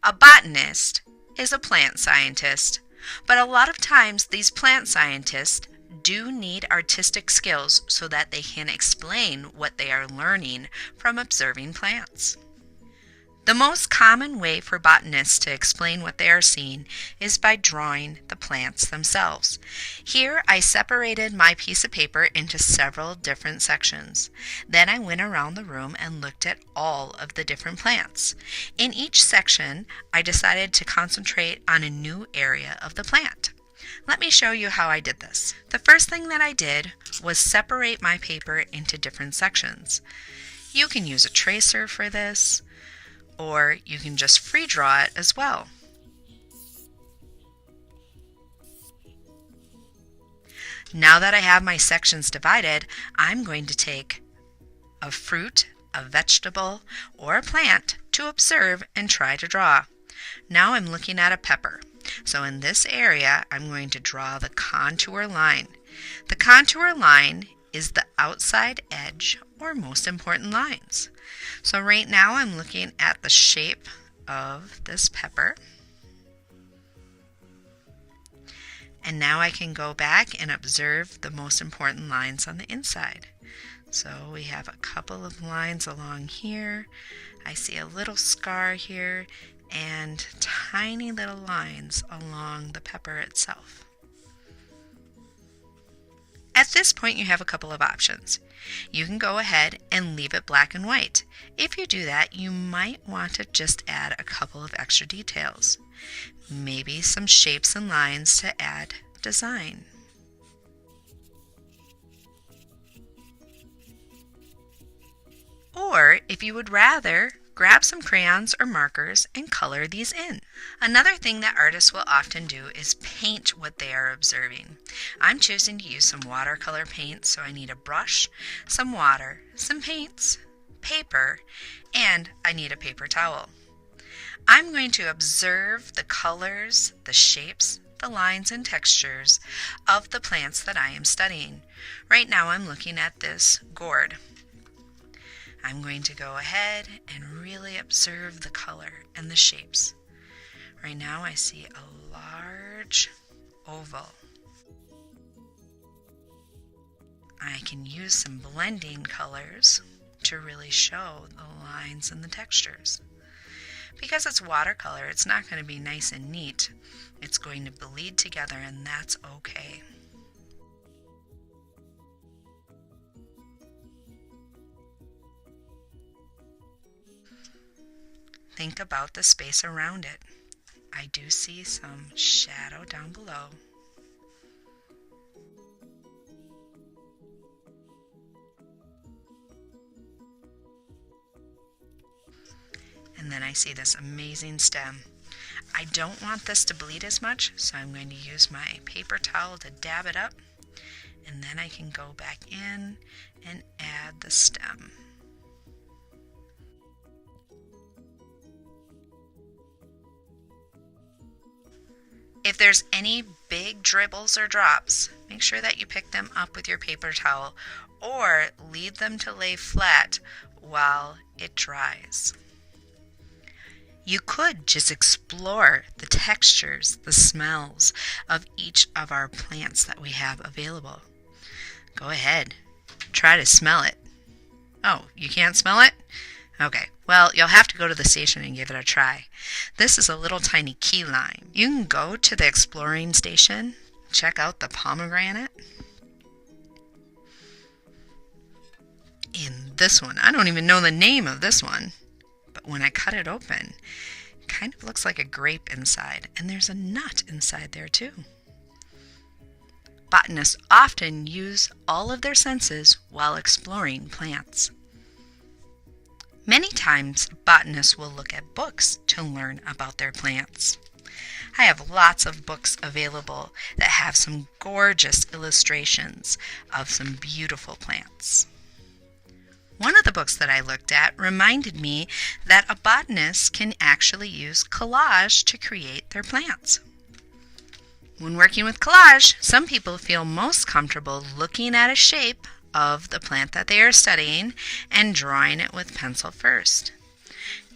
A botanist is a plant scientist, but a lot of times these plant scientists do need artistic skills so that they can explain what they are learning from observing plants. The most common way for botanists to explain what they are seeing is by drawing the plants themselves. Here I separated my piece of paper into several different sections. Then I went around the room and looked at all of the different plants. In each section, I decided to concentrate on a new area of the plant. Let me show you how I did this. The first thing that I did was separate my paper into different sections. You can use a tracer for this, or you can just free draw it as well. Now that I have my sections divided, I'm going to take a fruit, a vegetable, or a plant to observe and try to draw. Now I'm looking at a pepper. So in this area, I'm going to draw the contour line. The contour line is the outside edge or most important lines. So right now I'm looking at the shape of this pepper. And now I can go back and observe the most important lines on the inside. So we have a couple of lines along here. I see a little scar here and tiny little lines along the pepper itself. At this point, you have a couple of options. You can go ahead and leave it black and white. If you do that, you might want to just add a couple of extra details. Maybe some shapes and lines to add design. Or, if you would rather, grab some crayons or markers and color these in. Another thing that artists will often do is paint what they are observing. I'm choosing to use some watercolor paint, so I need a brush, some water, some paints, paper, and I need a paper towel. I'm going to observe the colors, the shapes, the lines and textures of the plants that I am studying. Right now I'm looking at this gourd. I'm going to go ahead and really observe the color and the shapes. Right now I see a large oval. I can use some blending colors to really show the lines and the textures. Because it's watercolor, it's not going to be nice and neat. It's going to bleed together, and that's okay. Think about the space around it. I do see some shadow down below. And then I see this amazing stem. I don't want this to bleed as much, so I'm going to use my paper towel to dab it up. And then I can go back in and add the stem. If there's any big dribbles or drops, make sure that you pick them up with your paper towel or leave them to lay flat while it dries. You could just explore the textures, the smells of each of our plants that we have available. Go ahead, try to smell it. Oh, you can't smell it? Okay, well, you'll have to go to the station and give it a try. This is a little tiny key lime. You can go to the exploring station, check out the pomegranate. In this one, I don't even know the name of this one, but when I cut it open, it kind of looks like a grape inside, and there's a nut inside there too. Botanists often use all of their senses while exploring plants. Many times, botanists will look at books to learn about their plants. I have lots of books available that have some gorgeous illustrations of some beautiful plants. One of the books that I looked at reminded me that a botanist can actually use collage to create their plants. When working with collage, some people feel most comfortable looking at a shape of the plant that they are studying and drawing it with pencil first.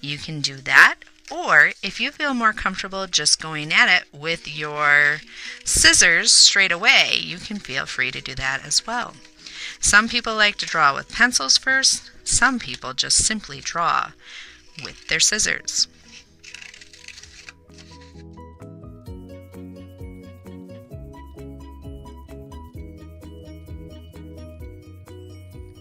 You can do that, Or if you feel more comfortable just going at it with your scissors straight away, you can feel free to do that as well. Some people like to draw with pencils first. Some people just simply draw with their scissors.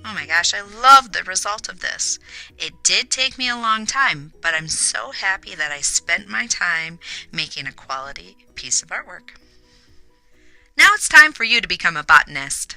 Oh my gosh, I love the result of this. It did take me a long time, but I'm so happy that I spent my time making a quality piece of artwork. Now it's time for you to become a botanist.